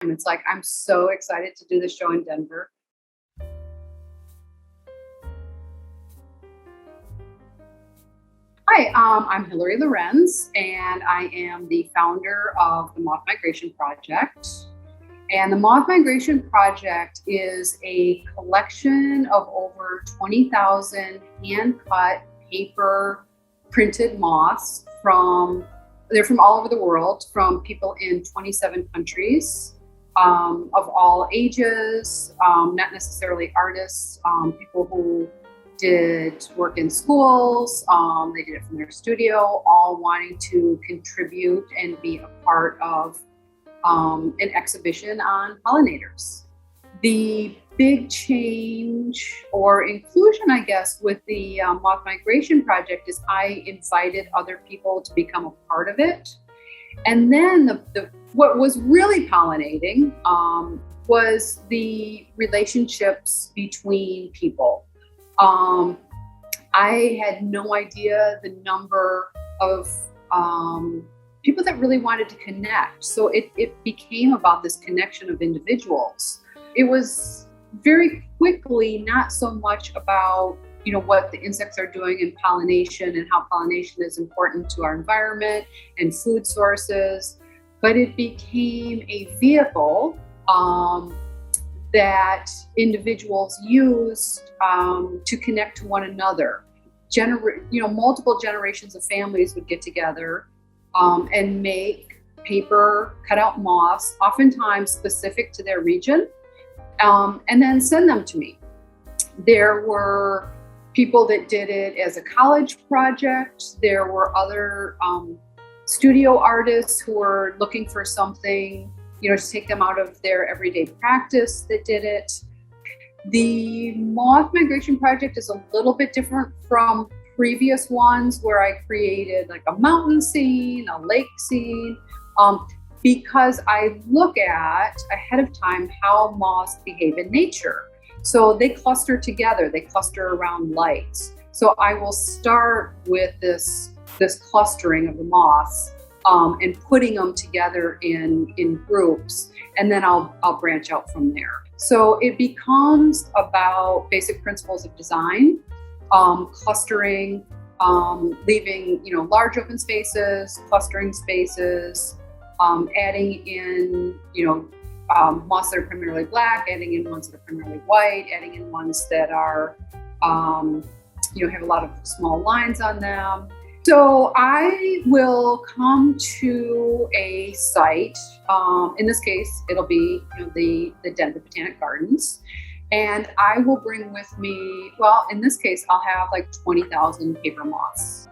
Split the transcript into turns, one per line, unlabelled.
It's like, I'm so excited to do the show in Denver. Hi, I'm Hilary Lorenz, and I am the founder of the Moth Migration Project. And the Moth Migration Project is a collection of over 20,000 hand-cut paper printed moths they're from all over the world, from people in 27 countries, of all ages, not necessarily artists, people who did work in schools, they did it from their studio, all wanting to contribute and be a part of an exhibition on pollinators. The big change or inclusion, I guess, with the Moth Migration Project is I invited other people to become a part of it. And then what was really pollinating was the relationships between people. I had no idea the number of people that really wanted to connect. So it became about this connection of individuals. It was very quickly not so much about what the insects are doing in pollination and how pollination is important to our environment and food sources, but it became a vehicle that individuals used to connect to one another. Multiple generations of families would get together and make paper cutout moths, oftentimes specific to their region, and then send them to me. There were people that did it as a college project. There were other studio artists who were looking for something, to take them out of their everyday practice that did it. The Moth Migration Project is a little bit different from previous ones where I created like a mountain scene, a lake scene, because I look at ahead of time how moths behave in nature. So they cluster together, they cluster around lights. So I will start with this clustering of the moths and putting them together in groups, and then I'll branch out from there. So it becomes about basic principles of design, clustering, leaving large open spaces, clustering spaces, adding in moths that are primarily black, adding in ones that are primarily white, adding in ones that are have a lot of small lines on them. So I will come to a site. In this case, it'll be the Denver Botanic Gardens, and I will bring with me. Well, in this case, I'll have like 20,000 paper moths.